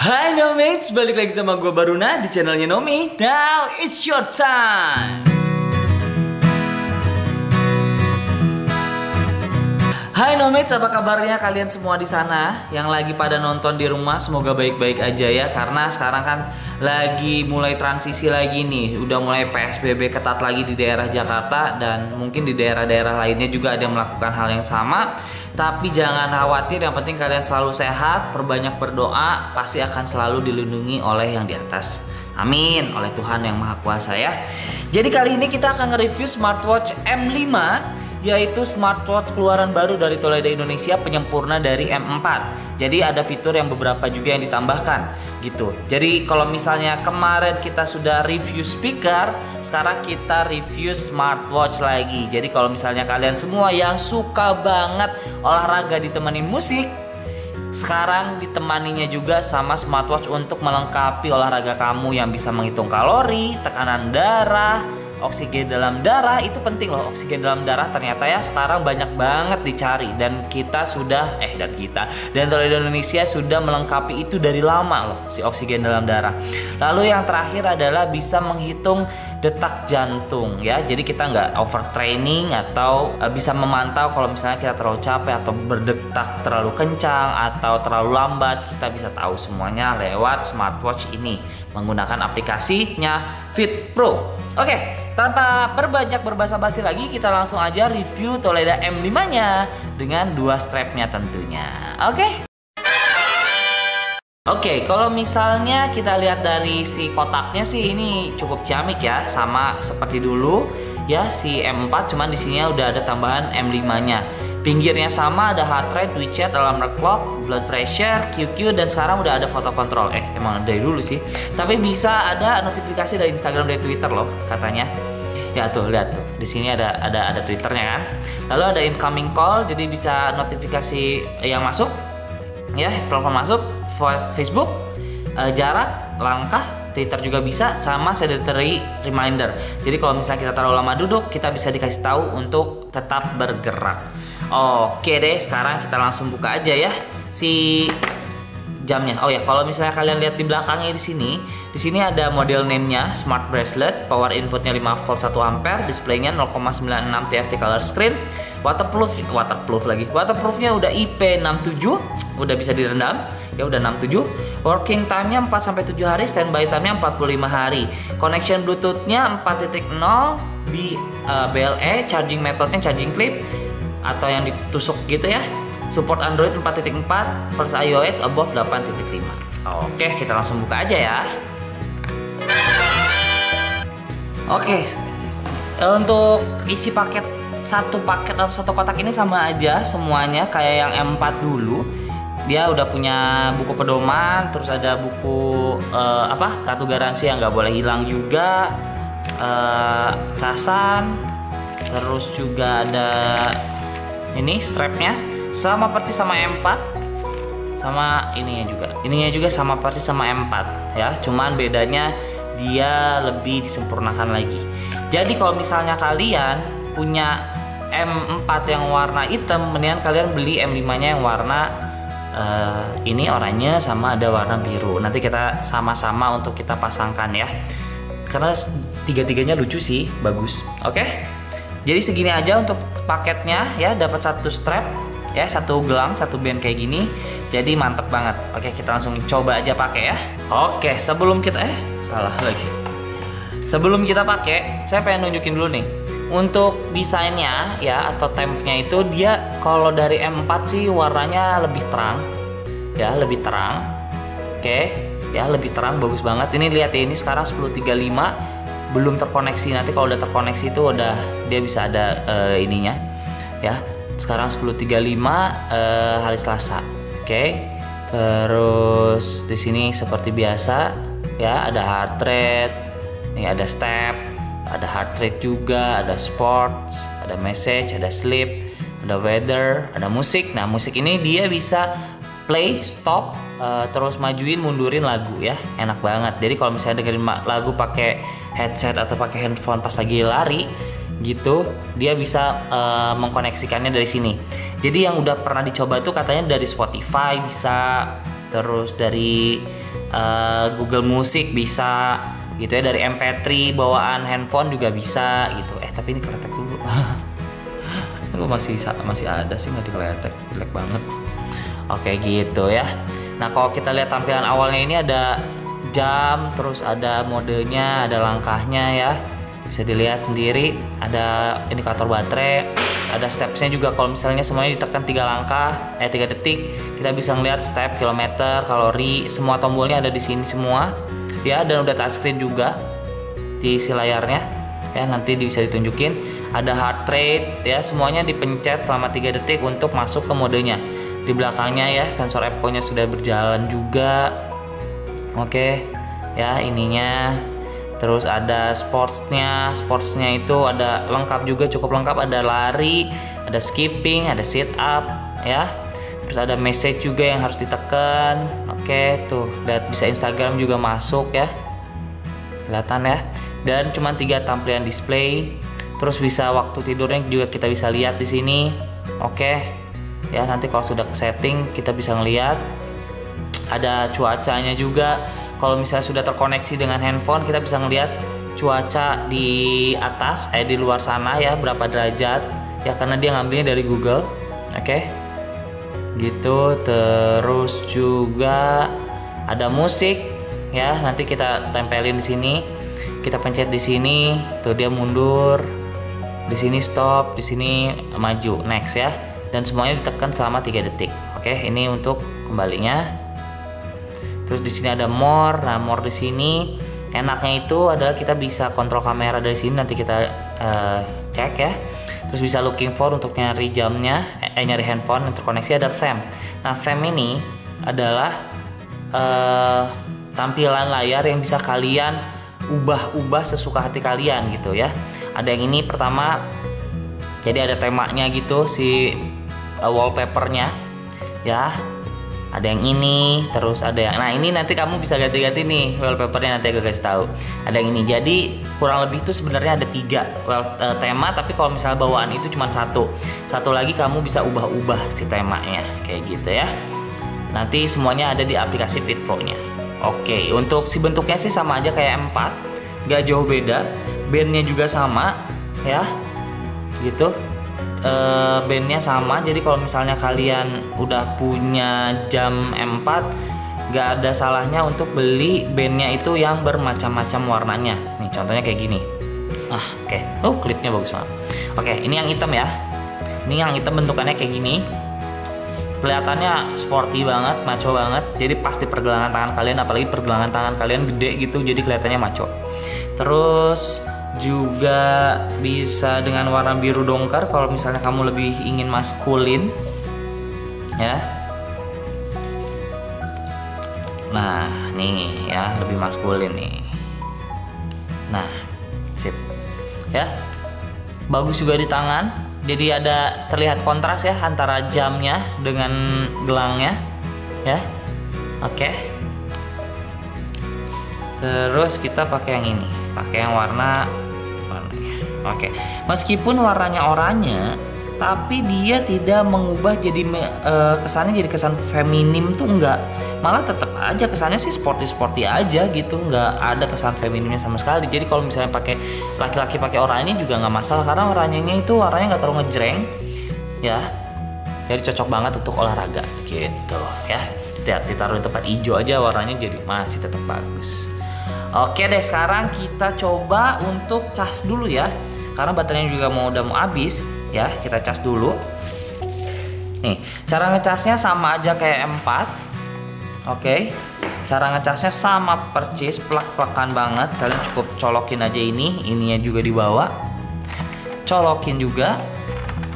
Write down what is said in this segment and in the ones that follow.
Hai Nomates, balik lagi sama gue Baruna di channelnya Nomi. Now it's your time. Hai Nomates, apa kabarnya kalian semua di sana yang lagi pada nonton di rumah? Semoga baik-baik aja ya, karena sekarang kan lagi mulai transisi lagi nih. Udah mulai PSBB ketat lagi di daerah Jakarta dan mungkin di daerah-daerah lainnya juga ada yang melakukan hal yang sama. Tapi jangan khawatir, yang penting kalian selalu sehat, perbanyak berdoa, pasti akan selalu dilindungi oleh yang di atas. Amin, oleh Tuhan yang Maha Kuasa ya. Jadi kali ini kita akan nge-review smartwatch M5, yaitu smartwatch keluaran baru dari Toledo Indonesia, penyempurna dari M4. Jadi ada fitur yang beberapa juga yang ditambahkan gitu. Jadi kalau misalnya kemarin kita sudah review speaker, sekarang kita review smartwatch lagi. Jadi kalau misalnya kalian semua yang suka banget olahraga ditemani musik, sekarang ditemaninya juga sama smartwatch untuk melengkapi olahraga kamu yang bisa menghitung kalori, tekanan darah, oksigen dalam darah. Itu penting loh, oksigen dalam darah ternyata ya sekarang banyak banget dicari, dan kita sudah dan Toledo Indonesia sudah melengkapi itu dari lama loh, si oksigen dalam darah. Lalu yang terakhir adalah bisa menghitung detak jantung ya, jadi kita nggak overtraining atau bisa memantau kalau misalnya kita terlalu capek atau berdetak terlalu kencang atau terlalu lambat. Kita bisa tahu semuanya lewat smartwatch ini menggunakan aplikasinya Fit Pro. Oke, tanpa berbanyak berbasa-basi lagi, kita langsung aja review Toledo M5-nya dengan dua strapnya tentunya. Oke, kalau misalnya kita lihat dari si kotaknya sih ini cukup ciamik ya, sama seperti dulu ya si M4, cuman di sini udah ada tambahan M5-nya. Pinggirnya sama, ada heart rate, WeChat, alarm clock, blood pressure, QQ, dan sekarang udah ada foto kontrol. Emang dari dulu sih. Tapi bisa ada notifikasi dari Instagram, dari Twitter loh katanya. Ya tuh, lihat tuh. Di sini ada Twitternya kan. Lalu ada incoming call, jadi bisa notifikasi yang masuk. Ya, telepon masuk, Facebook, jarak, langkah, Twitter juga bisa, sama sedentary reminder. Jadi kalau misalnya kita terlalu lama duduk, kita bisa dikasih tahu untuk tetap bergerak. Oke deh, sekarang kita langsung buka aja ya si jamnya. Oh ya, kalau misalnya kalian lihat di belakangnya di sini ada model name-nya, Smart Bracelet, power inputnya 5 volt 1 ampere, displaynya 0,96 TFT color screen, waterproofnya udah IP67, udah bisa direndam. Ya udah 67. Working time-nya 4-7 hari, standby time-nya 45 hari. Connection Bluetooth-nya 4.0, BLE, charging metode-nya charging clip atau yang ditusuk gitu ya. Support Android 4.4 plus iOS above 8.5. Oke, kita langsung buka aja ya. Oke. Untuk isi satu paket atau satu kotak ini sama aja semuanya kayak yang M4 dulu. Dia udah punya buku pedoman, terus ada buku kartu garansi yang nggak boleh hilang juga, casan, terus juga ada ini strapnya sama persis sama M4, sama ininya juga sama persis sama M4 ya, cuman bedanya dia lebih disempurnakan lagi. Jadi kalau misalnya kalian punya M4 yang warna hitam, mendingan kalian beli M5-nya yang warna ini oranye sama ada warna biru. Nanti kita sama-sama untuk kita pasangkan ya, karena tiga-tiganya lucu sih, bagus. Oke, jadi segini aja untuk paketnya ya, dapat satu strap ya, satu gelang, satu band kayak gini, jadi mantep banget. Oke, kita langsung coba aja pakai ya. Oke, sebelum kita sebelum kita pakai, saya pengen nunjukin dulu nih untuk desainnya ya, atau tempnya itu. Dia kalau dari M4 sih warnanya lebih terang ya, lebih terang. Oke ya, lebih terang, bagus banget. Ini lihat ya, ini sekarang 10.35, belum terkoneksi. Nanti kalau udah terkoneksi itu udah dia bisa ada ininya ya. Sekarang 10.35 hari Selasa. Oke. Terus di sini seperti biasa ya, ada heart rate, nih ada step, ada heart rate juga, ada sports, ada message, ada sleep, ada weather, ada musik. Nah, musik ini dia bisa play, stop, terus majuin, mundurin lagu ya, enak banget. Jadi kalau misalnya dengerin lagu pakai headset atau pakai handphone pas lagi lari gitu, dia bisa mengkoneksikannya dari sini. Jadi yang udah pernah dicoba tuh katanya dari Spotify bisa, terus dari Google Music bisa gitu ya, dari MP3 bawaan handphone juga bisa gitu. Tapi ini keletek dulu. Ini masih ada sih, nggak dikeletek, jelek banget. Oke gitu ya. Nah kalau kita lihat tampilan awalnya ini ada jam, terus ada modenya, ada langkahnya ya, bisa dilihat sendiri. Ada indikator baterai, ada stepsnya juga. Kalau misalnya semuanya ditekan 3 langkah 3 detik, kita bisa ngeliat step, kilometer, kalori, semua tombolnya ada di sini semua ya. Dan udah touchscreen juga di isi layarnya ya, nanti bisa ditunjukin. Ada heart rate ya, semuanya dipencet selama 3 detik untuk masuk ke modenya. Di belakangnya ya, sensor EPCO-nya sudah berjalan juga. Oke ya, ininya. Terus ada sportsnya itu ada lengkap juga, cukup lengkap. Ada lari, ada skipping, ada sit up ya. Terus ada message juga yang harus ditekan. Oke tuh, dan bisa Instagram juga masuk ya, kelihatan ya. Dan cuma 3 tampilan display. Terus bisa waktu tidurnya juga kita bisa lihat di sini. Oke ya, nanti kalau sudah ke setting kita bisa ngelihat. Ada cuacanya juga. Kalau misalnya sudah terkoneksi dengan handphone, kita bisa ngelihat cuaca di atas, di luar sana ya, berapa derajat ya, karena dia ngambilnya dari Google. Oke gitu. Terus juga ada musik ya, nanti kita tempelin di sini. Kita pencet di sini, tuh dia mundur. Di sini stop, di sini maju, next ya. Dan semuanya ditekan selama 3 detik. Oke, ini untuk kembalinya. Terus di sini ada more. Nah, more di sini enaknya itu adalah kita bisa kontrol kamera dari sini, nanti kita cek ya. Terus bisa looking for untuk nyari jamnya, nyari handphone yang terkoneksi. Ada theme. Nah, theme ini adalah tampilan layar yang bisa kalian ubah-ubah sesuka hati kalian gitu ya. Ada yang ini pertama, jadi ada temanya gitu si wallpapernya ya. Ada yang ini, terus ada yang, nah ini nanti kamu bisa ganti-ganti nih wallpapernya, nanti aku kasih tahu. Ada yang ini, jadi kurang lebih itu sebenarnya ada 3 tema, tapi kalau misalnya bawaan itu cuma satu lagi kamu bisa ubah-ubah si temanya kayak gitu ya. Nanti semuanya ada di aplikasi Fit Pro nya. Oke, untuk si bentuknya sih sama aja kayak M4, gak jauh beda. Bandnya juga sama ya gitu. Bandnya sama, jadi kalau misalnya kalian udah punya jam M4, gak ada salahnya untuk beli bandnya itu yang bermacam-macam warnanya. Nih contohnya kayak gini. Oke. Klipnya bagus banget. Oke, ini yang hitam ya. Ini yang hitam bentukannya kayak gini. Kelihatannya sporty banget, maco banget. Jadi pas di pergelangan tangan kalian, apalagi pergelangan tangan kalian gede gitu, jadi kelihatannya maco. Terus juga bisa dengan warna biru dongker kalau misalnya kamu lebih ingin maskulin ya. Nah nih ya, lebih maskulin nih. Nah sip ya, bagus juga di tangan, jadi ada terlihat kontras ya antara jamnya dengan gelangnya ya. Oke. Terus kita pakai yang ini, pakai yang warna. Oke, meskipun warnanya oranye, tapi dia tidak mengubah jadi kesannya jadi kesan feminim tuh enggak. Malah tetap aja kesannya sih sporty aja gitu, nggak ada kesan feminimnya sama sekali. Jadi kalau misalnya pakai laki-laki pakai oranye juga nggak masalah, karena oranyenya itu warnanya nggak terlalu ngejreng ya. Jadi cocok banget untuk olahraga gitu ya. Ditaruh di tempat hijau aja warnanya jadi masih tetap bagus. Oke deh, sekarang kita coba untuk cas dulu ya, karena baterainya juga udah mau habis ya. Kita cas dulu. Nih, cara ngecasnya sama aja kayak M4. Oke, cara ngecasnya sama percis, plak-plakan banget. Kalian cukup colokin aja ininya juga dibawa. Colokin juga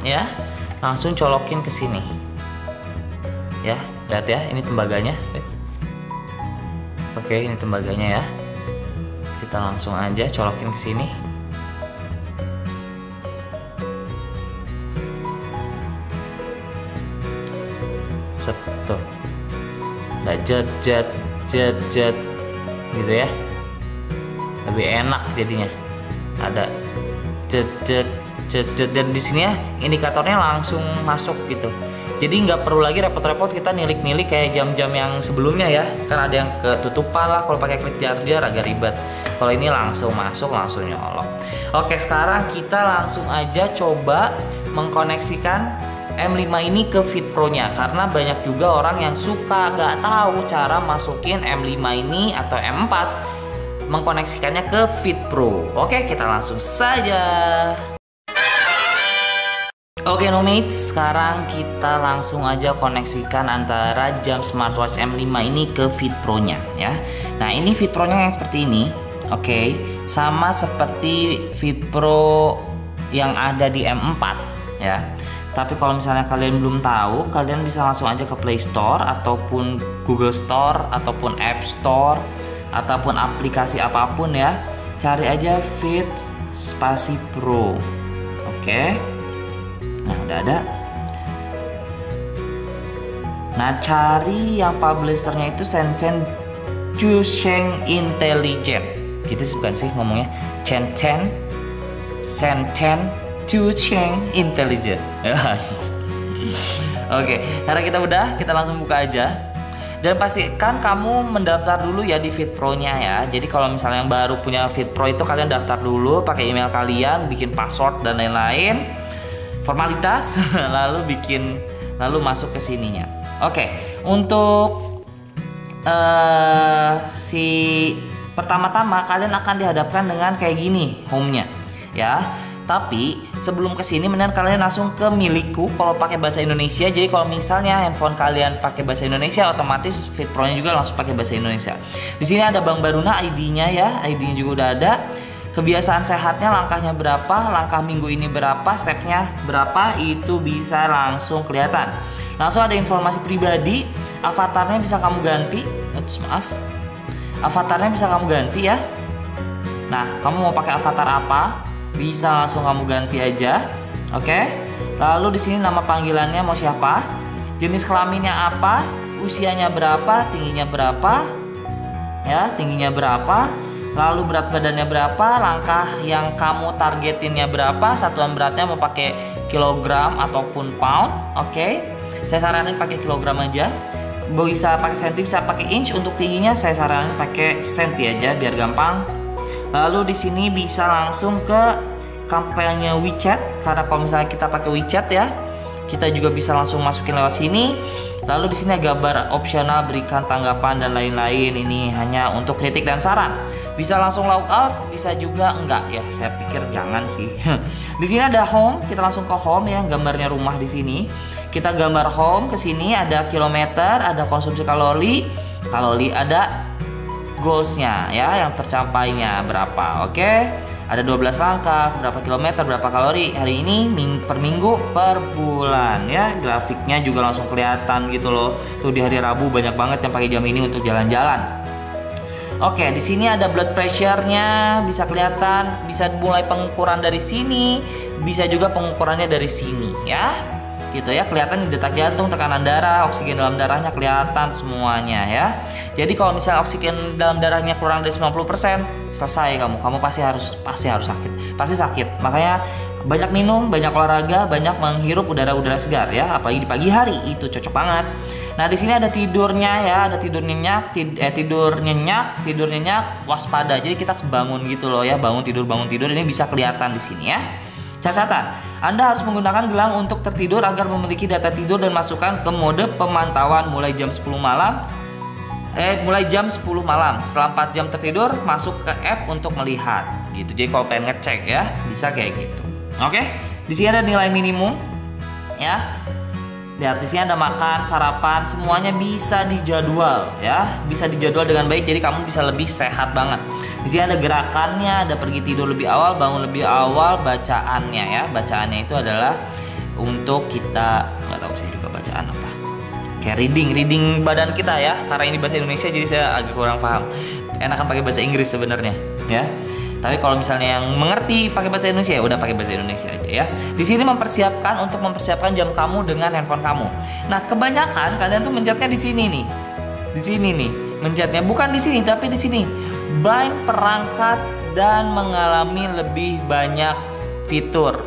ya, langsung colokin ke sini ya. Lihat ya, ini tembaganya. Oke, ini tembaganya ya. Kita langsung aja colokin ke sini. Tuh. Nah, jet gitu ya. Lebih enak jadinya. Ada jet dan di sini ya indikatornya langsung masuk gitu. Jadi nggak perlu lagi repot-repot kita nilik-nilik kayak jam-jam yang sebelumnya ya. Kan ada yang ketutupan lah kalau pakai klik jar-jar, agak ribet. Kalau ini langsung masuk, langsung nyolok. Oke, sekarang kita langsung aja coba mengkoneksikan M5 ini ke Fit Pro-nya, karena banyak juga orang yang suka nggak tahu cara masukin M5 ini atau M4 mengkoneksikannya ke Fit Pro. Oke, kita langsung saja. Oke Nomates, sekarang kita langsung aja koneksikan antara jam smartwatch M5 ini ke Fit Pro-nya ya. Nah, ini Fit Pro-nya yang seperti ini. Oke, sama seperti Fit Pro yang ada di M4 ya. Tapi kalau misalnya kalian belum tahu, kalian bisa langsung aja ke Play Store ataupun Google Store ataupun App Store ataupun aplikasi apapun ya. Cari aja Fit Spasi Pro. Oke. Nah, udah ada. Nah, cari yang publishernya itu Shenzhen Chusheng Intelligent. Gitu sih bukan sih ngomongnya? Shenzhen Chusheng Intelligent. Oke, karena kita udah, kita langsung buka aja. Dan pastikan kamu mendaftar dulu ya di Fit Pro-nya ya. Jadi kalau misalnya yang baru punya Fit Pro itu kalian daftar dulu pakai email kalian, bikin password dan lain-lain. Formalitas lalu masuk ke sininya. Oke, untuk si pertama-tama kalian akan dihadapkan dengan kayak gini home-nya ya. Tapi sebelum ke sini mendingan kalian langsung ke milikku kalau pakai bahasa Indonesia. Jadi kalau misalnya handphone kalian pakai bahasa Indonesia, otomatis Fit Pro-nya juga langsung pakai bahasa Indonesia. Di sini ada Bang Baruna ID-nya ya, ID-nya juga udah ada. Kebiasaan sehatnya, langkahnya berapa, langkah minggu ini berapa, stepnya berapa, itu bisa langsung kelihatan. Langsung ada informasi pribadi, avatarnya bisa kamu ganti. Avatarnya bisa kamu ganti ya. Nah, kamu mau pakai avatar apa? Bisa langsung kamu ganti aja. Oke. Lalu di sini nama panggilannya mau siapa? Jenis kelaminnya apa? Usianya berapa? Tingginya berapa? Ya, tingginya berapa? Lalu berat badannya berapa, langkah yang kamu targetinnya berapa, satuan beratnya mau pakai kilogram ataupun pound. Oke. Saya saranin pakai kilogram aja. Bisa pakai senti, bisa pakai inch. Untuk tingginya saya saranin pakai senti aja biar gampang. Lalu di sini bisa langsung ke kampanye WeChat, karena kalau misalnya kita pakai WeChat ya, kita juga bisa langsung masukin lewat sini. Lalu di sini gambar opsional, berikan tanggapan dan lain-lain. Ini hanya untuk kritik dan saran. Bisa langsung log out, bisa juga enggak ya. Saya pikir jangan sih. Di sini ada home, kita langsung ke home ya, gambarnya rumah di sini. Kita gambar home, ke sini ada kilometer, ada konsumsi kalori, ada goalsnya ya, yang tercapainya berapa. Oke. Ada 12 langkah, berapa kilometer, berapa kalori hari ini, per minggu, per bulan ya. Grafiknya juga langsung kelihatan gitu loh. Tuh di hari Rabu banyak banget yang pakai jam ini untuk jalan-jalan. Oke, di sini ada blood pressure-nya bisa kelihatan, bisa mulai pengukuran dari sini, bisa juga pengukurannya dari sini ya. Gitu ya, kelihatan di detak jantung, tekanan darah, oksigen dalam darahnya kelihatan semuanya ya. Jadi kalau misalnya oksigen dalam darahnya kurang dari 90%, selesai kamu pasti harus sakit. Pasti sakit. Makanya banyak minum, banyak olahraga, banyak menghirup udara-udara segar ya, apalagi di pagi hari itu cocok banget. Nah, di sini ada tidurnya ya, ada tidur nyenyak, tidur nyenyak, waspada. Jadi kita kebangun gitu loh ya, bangun tidur ini bisa kelihatan di sini ya. Catatan, Anda harus menggunakan gelang untuk tertidur agar memiliki data tidur dan masukkan ke mode pemantauan mulai jam 10 malam. Mulai jam 10 malam. Setelah 4 jam tertidur, masuk ke app untuk melihat. Gitu. Jadi kalau pengen ngecek ya, bisa kayak gitu. Oke? Di sini ada nilai minimum ya. Lihat di sini ada makan, sarapan, semuanya bisa dijadwal ya, bisa dijadwal dengan baik. Jadi kamu bisa lebih sehat banget. Di sini ada gerakannya, ada pergi tidur lebih awal, bangun lebih awal, bacaannya ya. Bacaannya itu adalah untuk kita, nggak tahu saya juga bacaan apa. Kayak reading badan kita ya. Karena ini bahasa Indonesia jadi saya agak kurang paham. Enakan pakai bahasa Inggris sebenarnya ya. Tapi kalau misalnya yang mengerti pakai bahasa Indonesia ya udah pakai bahasa Indonesia aja ya. Di sini mempersiapkan jam kamu dengan handphone kamu. Nah, kebanyakan kalian tuh mencetnya di sini nih. Di sini nih, mencetnya bukan di sini tapi di sini. Bind perangkat dan mengalami lebih banyak fitur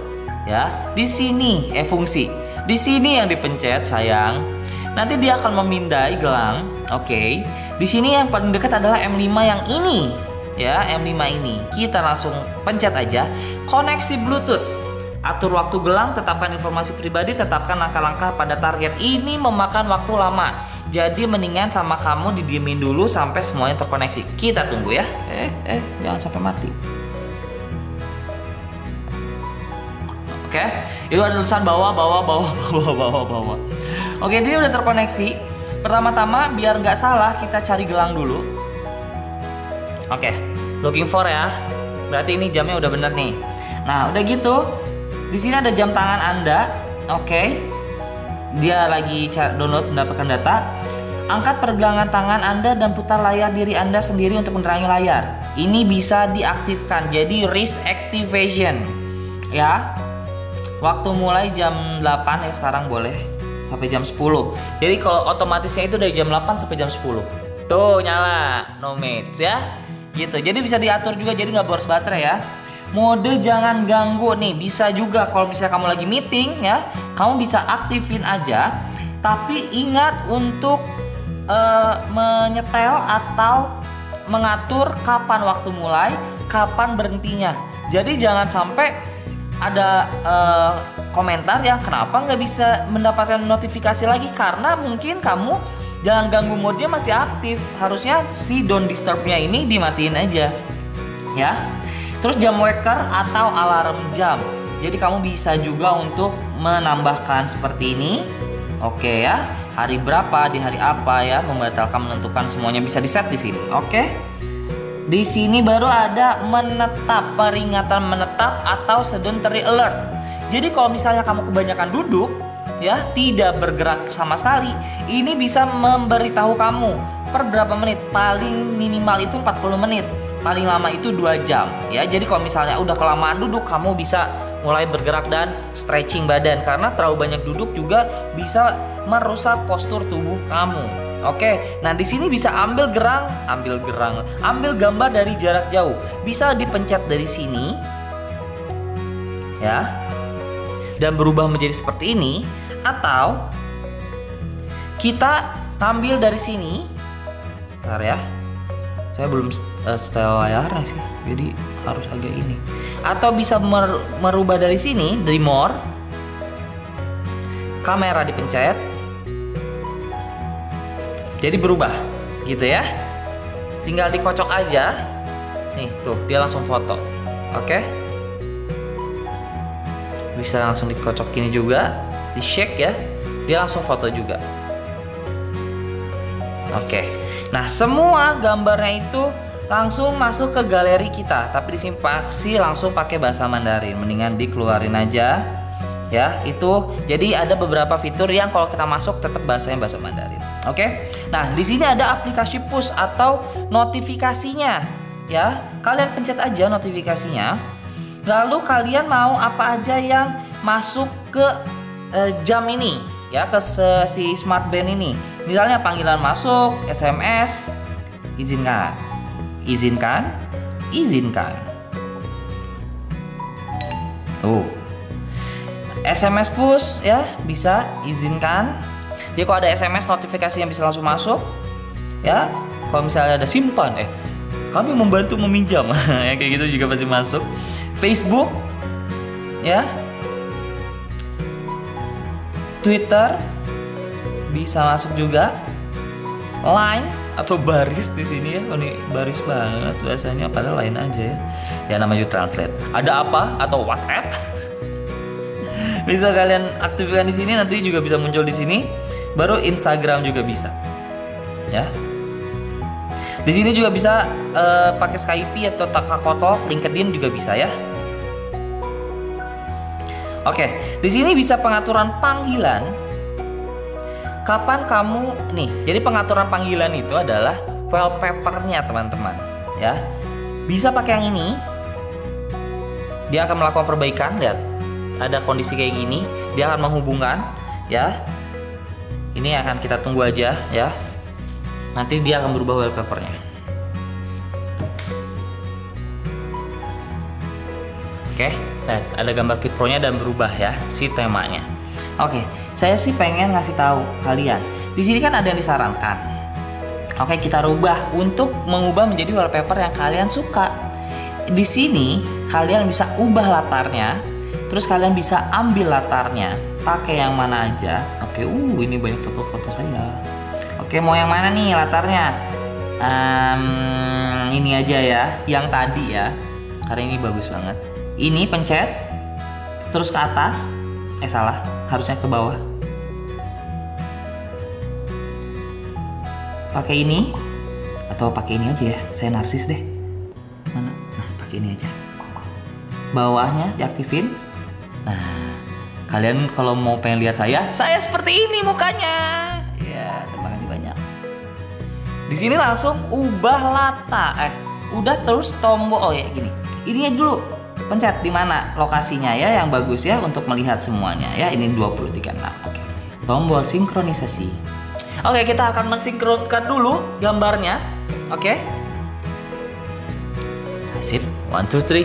ya. Di sini fungsi. Di sini yang dipencet sayang. Nanti dia akan memindai gelang. Oke. Di sini yang paling dekat adalah M5 yang ini. Ya, M5 ini. Kita langsung pencet aja. Koneksi Bluetooth. Atur waktu gelang, tetapkan informasi pribadi, tetapkan langkah-langkah pada target. Ini memakan waktu lama. Jadi mendingan sama kamu didiemin dulu sampai semuanya terkoneksi. Kita tunggu ya. Jangan sampai mati. Oke, itu ada tulisan bawah. Oke, dia udah terkoneksi. Pertama-tama biar nggak salah kita cari gelang dulu. Oke, looking for ya. Berarti ini jamnya udah bener nih. Nah, udah gitu. Di sini ada jam tangan Anda. Oke. Dia lagi download mendapatkan data. Angkat pergelangan tangan Anda dan putar layar diri Anda sendiri untuk menerangi layar. Ini bisa diaktifkan. Jadi wrist activation. Ya. Waktu mulai jam 8 ya sekarang boleh sampai jam 10. Jadi kalau otomatisnya itu dari jam 8 sampai jam 10. Tuh nyala, no mates ya. Gitu. Jadi bisa diatur juga jadi nggak boros baterai ya. Mode jangan ganggu nih bisa juga kalau misalnya kamu lagi meeting ya, kamu bisa aktifin aja. Tapi ingat untuk menyetel atau mengatur kapan waktu mulai, kapan berhentinya. Jadi jangan sampai ada komentar ya kenapa nggak bisa mendapatkan notifikasi lagi karena mungkin kamu jangan ganggu mode masih aktif. Harusnya si don't disturb-nya ini dimatiin aja ya. Terus jam waker atau alarm jam. Jadi kamu bisa juga untuk menambahkan seperti ini. Oke ya. Hari berapa, di hari apa ya, membatalkan, menentukan semuanya bisa di set di sini. Oke. Di sini baru ada menetap, peringatan menetap atau sedentary alert. Jadi kalau misalnya kamu kebanyakan duduk, ya tidak bergerak sama sekali, ini bisa memberitahu kamu per berapa menit. Paling minimal itu 40 menit, paling lama itu 2 jam. Ya, jadi kalau misalnya udah kelamaan duduk, kamu bisa mulai bergerak dan stretching badan karena terlalu banyak duduk juga bisa merusak postur tubuh kamu. Oke, nah di sini bisa ambil gambar dari jarak jauh. Bisa dipencet dari sini, ya, dan berubah menjadi seperti ini, atau kita ambil dari sini. Bentar ya, saya belum setel layarnya sih, jadi harus agak ini. Atau bisa merubah dari sini, dari more, kamera dipencet. Jadi berubah gitu ya. Tinggal dikocok aja. Nih tuh dia langsung foto. Oke. Bisa langsung dikocok ini juga, di shake ya. Dia langsung foto juga. Oke. Nah, semua gambarnya itu langsung masuk ke galeri kita. Tapi di sini pasti langsung pakai bahasa Mandarin. Mendingan dikeluarin aja. Ya, itu jadi ada beberapa fitur yang kalau kita masuk tetap bahasanya bahasa Mandarin. Oke. Nah, di sini ada aplikasi push atau notifikasinya. Ya, kalian pencet aja notifikasinya. Lalu kalian mau apa aja yang masuk ke jam ini, ya, ke si smart band ini. Misalnya panggilan masuk, SMS, izinkan. SMS push ya, bisa izinkan. Jadi kalau ada SMS notifikasi yang bisa langsung masuk ya. Kalau misalnya ada simpan kami membantu meminjam ya, kayak gitu juga pasti masuk. Facebook ya, Twitter bisa masuk juga. Line atau baris di sini ya. Oh, ini baris banget bahasanya, padahal lain aja ya. Ya namanya translate. Ada apa atau WhatsApp bisa kalian aktifkan di sini, nanti juga bisa muncul di sini. Baru Instagram juga bisa, ya. Di sini juga bisa pakai Skype atau Kakao, LinkedIn juga bisa ya. Oke, di sini bisa pengaturan panggilan. Kapan kamu nih? Jadi pengaturan panggilan itu adalah wallpapernya teman-teman, ya. Bisa pakai yang ini. Dia akan melakukan perbaikan, lihat. Ada kondisi kayak gini, dia akan menghubungkan, ya. Ini akan kita tunggu aja ya. Nanti dia akan berubah wallpapernya. Oke, nah, ada gambar Fit Pro-nya dan berubah ya si temanya. Oke, saya sih pengen ngasih tahu kalian. Di sini kan ada yang disarankan. Oke, kita rubah untuk mengubah menjadi wallpaper yang kalian suka. Di sini kalian bisa ubah latarnya, terus kalian bisa ambil latarnya, pakai yang mana aja. Oke, ini banyak foto-foto saya. Oke, mau yang mana nih latarnya? Ini aja ya, yang tadi ya, karena ini bagus banget. Ini pencet, terus ke atas. Salah, harusnya ke bawah. Pakai ini, atau pakai ini aja ya. Saya narsis deh. Mana? Nah, pakai ini aja. Bawahnya diaktifin. Nah, kalian kalau mau pengen lihat saya seperti ini mukanya. Ya, terima kasih banyak. Di sini langsung ubah lata. Udah terus tombol. Oh ya, gini. Ininya dulu. Pencet di mana lokasinya ya yang bagus ya untuk melihat semuanya ya. Ini 2036. Oke. Tombol sinkronisasi. Oke, kita akan mensinkronkan dulu gambarnya. Oke. Sip. 1 2 3.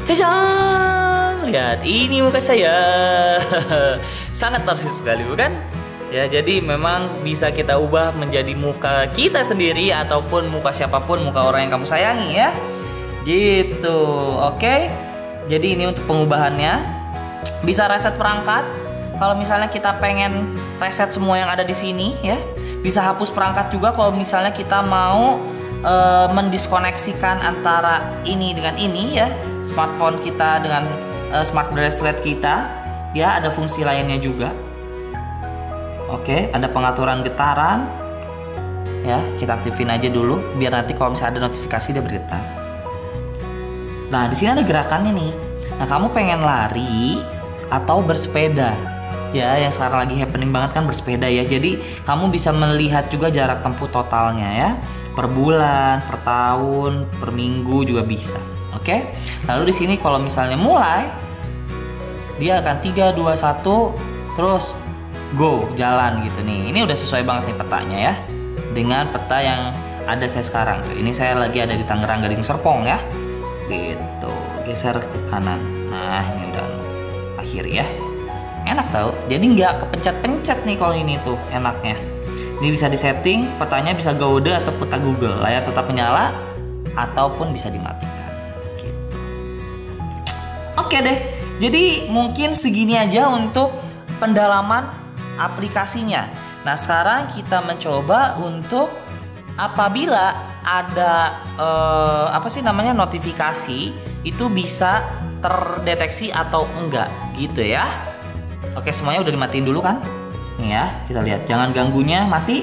Cacan! Lihat, ini muka saya. Sangat narsis sekali, bukan? Ya, jadi memang bisa kita ubah menjadi muka kita sendiri ataupun muka siapapun, muka orang yang kamu sayangi ya. Gitu. Oke. Jadi ini untuk pengubahannya. Bisa reset perangkat. Kalau misalnya kita pengen reset semua yang ada di sini ya. Bisa hapus perangkat juga kalau misalnya kita mau mendiskoneksikan antara ini dengan ini ya. Smartphone kita dengan smart bracelet kita. Ya, ada fungsi lainnya juga. Oke, ada pengaturan getaran. Ya, kita aktifin aja dulu biar nanti kalau misalnya ada notifikasi dia bergetar. Nah, di sini ada gerakannya nih. Nah, kamu pengen lari atau bersepeda? Ya, yang sekarang lagi happening banget kan bersepeda ya. Jadi, kamu bisa melihat juga jarak tempuh totalnya ya. Per bulan, per tahun, per minggu juga bisa. Oke? Lalu di sini kalau misalnya mulai dia akan 3 2 1 terus go, jalan gitu nih. Ini udah sesuai banget nih petanya ya. Dengan peta yang ada saya sekarang. Ini saya lagi ada di Tangerang Gading Serpong ya. Gitu, geser ke kanan. Nah, ini udah akhir ya. Enak tau. Jadi nggak kepencet-pencet nih kalau ini tuh enaknya. Ini bisa disetting, petanya bisa Gaude atau peta Google. Layar tetap menyala ataupun bisa dimatikan. Gitu. Oke deh. Jadi mungkin segini aja untuk pendalaman aplikasinya. Nah, sekarang kita mencoba untuk apabila ada notifikasi itu bisa terdeteksi atau enggak gitu ya. Oke, semuanya udah dimatiin dulu kan? Nih ya, kita lihat. Jangan ganggunya, mati.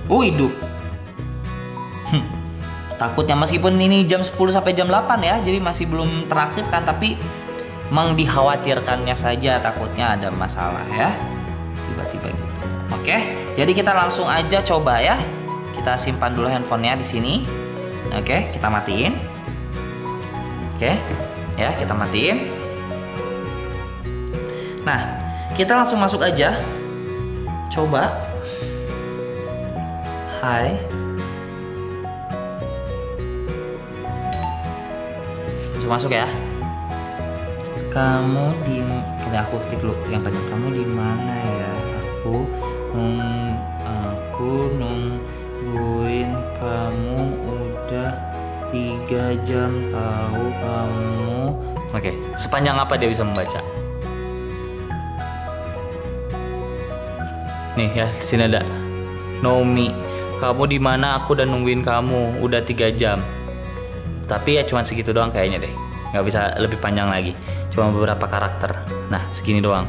Hidup. Takutnya meskipun ini jam 10 sampai jam 8 ya, jadi masih belum teraktifkan, tapi memang dikhawatirkannya saja takutnya ada masalah ya. Tiba-tiba gitu. Oke, jadi kita langsung aja coba ya. Kita simpan dulu handphonenya di sini. Oke, kita matiin. Oke, ya kita matiin. Nah, kita langsung masuk aja. Coba. Hai. Langsung masuk ya. Kamu di, aku ketik dulu yang banyak. Kamu di mana ya? Aku nungguin kamu udah 3 jam, tahu kamu. Oke, sepanjang apa dia bisa membaca? Nih ya, sini ada Nomi. Kamu di mana? Aku udah nungguin kamu udah 3 jam. Tapi ya cuma segitu doang kayaknya deh. Nggak bisa lebih panjang lagi. Cuma beberapa karakter. Nah, segini doang.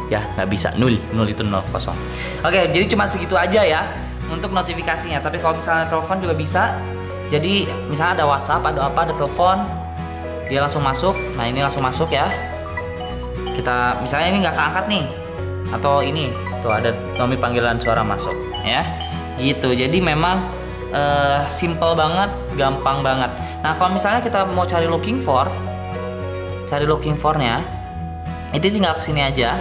Ya, nggak bisa. 0 itu 0, kosong. Oke, jadi cuma segitu aja ya untuk notifikasinya. Tapi kalau misalnya telepon juga bisa. Jadi misalnya ada WhatsApp, ada apa, ada telepon, dia langsung masuk. Nah, ini langsung masuk ya. Kita misalnya ini nggak keangkat nih, atau ini tuh ada Nomi panggilan suara masuk ya. Gitu. Jadi memang simple banget, gampang banget. Nah, kalau misalnya kita mau cari looking for-nya, itu tinggal kesini aja.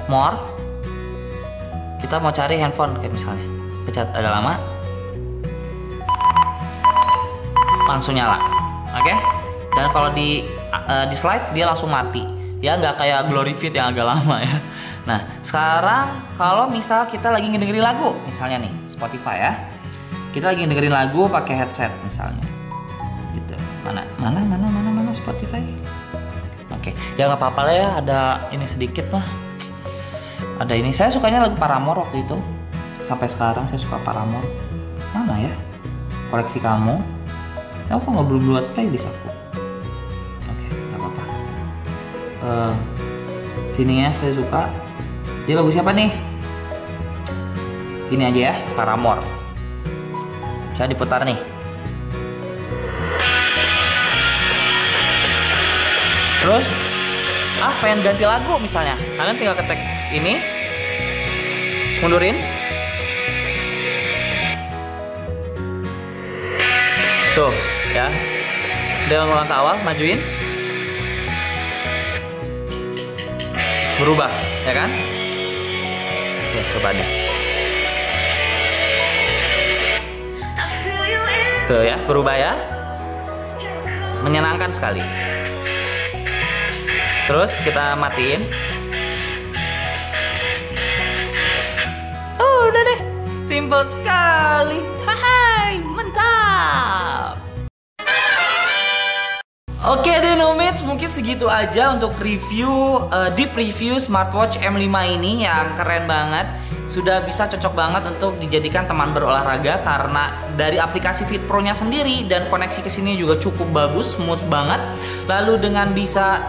More. Kita mau cari handphone kayak misalnya. Pencet agak lama. Langsung nyala. Oke? Dan kalau di slide dia langsung mati. Ya nggak kayak Glory Fit yang agak lama ya. Nah sekarang kalau misal kita lagi ngedengerin lagu, misalnya nih Spotify ya, kita lagi ngedengerin lagu pakai headset misalnya, gitu. Mana Spotify? Oke, ya nggak apa-apa lah ya, ada ini sedikit mah. Ada ini, saya sukanya lagu Paramore waktu itu. Sampai sekarang saya suka Paramore. Mana ya? Koleksi Kamu. Aku nggak belum buat playlist aku. Oke, nggak apa-apa. Sini ya saya suka. Dia lagu siapa nih? Ini aja ya, Paramore. Saya diputar nih. Terus, pengen ganti lagu misalnya. Kalian tinggal ketik ini, mundurin. Tuh, ya. Dia ngulang ke awal, majuin. Berubah, ya kan? Oke, coba deh. Tuh ya, berubah ya. Menyenangkan sekali. Terus kita matiin. Oh, udah deh. Simple sekali. Hai, mantap. Oke deh Nomads, mungkin segitu aja untuk review, deep review smartwatch M5 ini yang keren banget. Sudah bisa cocok banget untuk dijadikan teman berolahraga karena dari aplikasi Fit Pro-nya sendiri dan koneksi ke sini juga cukup bagus, smooth banget. Lalu dengan bisa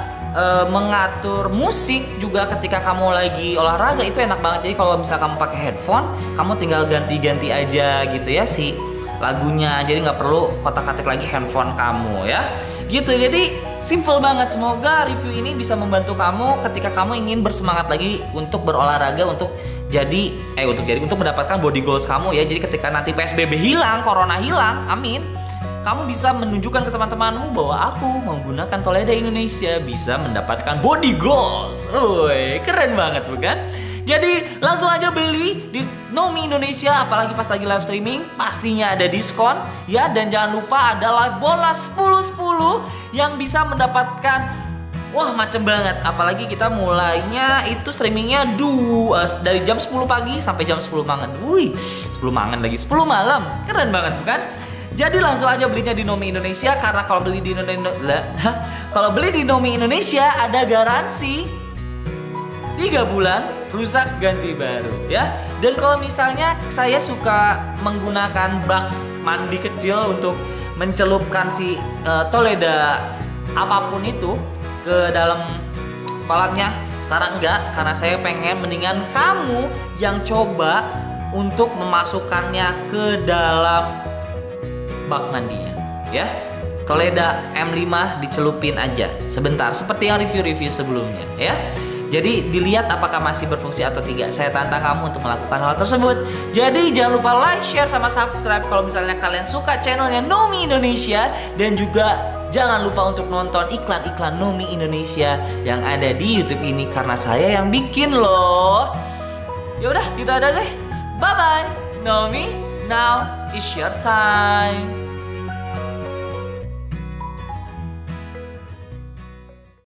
mengatur musik juga ketika kamu lagi olahraga itu enak banget. Jadi kalau misalnya kamu pakai headphone, kamu tinggal ganti-ganti aja gitu ya si lagunya. Jadi nggak perlu kotak-katik lagi handphone kamu ya. Gitu, jadi simple banget. Semoga review ini bisa membantu kamu ketika kamu ingin bersemangat lagi untuk berolahraga, untuk mendapatkan body goals kamu ya. Jadi ketika nanti PSBB hilang, corona hilang, amin, kamu bisa menunjukkan ke teman-temanmu bahwa aku menggunakan Toledo Indonesia bisa mendapatkan body goals. Woi, keren banget bukan? Jadi langsung aja beli di Nomi Indonesia, apalagi pas lagi live streaming pastinya ada diskon ya. Dan jangan lupa ada live bonus 10-10 yang bisa mendapatkan wah macem banget. Apalagi kita mulainya itu streamingnya dari jam 10 pagi sampai jam 10 malam. Wih, 10 malam lagi, 10 malam. Keren banget bukan? Jadi langsung aja belinya di Nomi Indonesia karena kalau beli di Nomi Indonesia ada garansi 3 bulan rusak ganti baru ya. Dan kalau misalnya saya suka menggunakan bak mandi kecil untuk mencelupkan si Toledo apapun itu ke dalam kolamnya, sekarang enggak karena saya pengen mendingan kamu yang coba untuk memasukkannya ke dalam bak mandinya ya. Toledo M5 dicelupin aja sebentar seperti yang review-review sebelumnya ya. Jadi dilihat apakah masih berfungsi atau tidak. Saya tantang kamu untuk melakukan hal tersebut. Jadi jangan lupa like, share, sama subscribe kalau misalnya kalian suka channelnya Nomi Indonesia. Dan juga jangan lupa untuk nonton iklan-iklan Nomi Indonesia yang ada di YouTube ini karena saya yang bikin loh. Yaudah, gitu aja deh. Bye bye. Nomi, now is your time.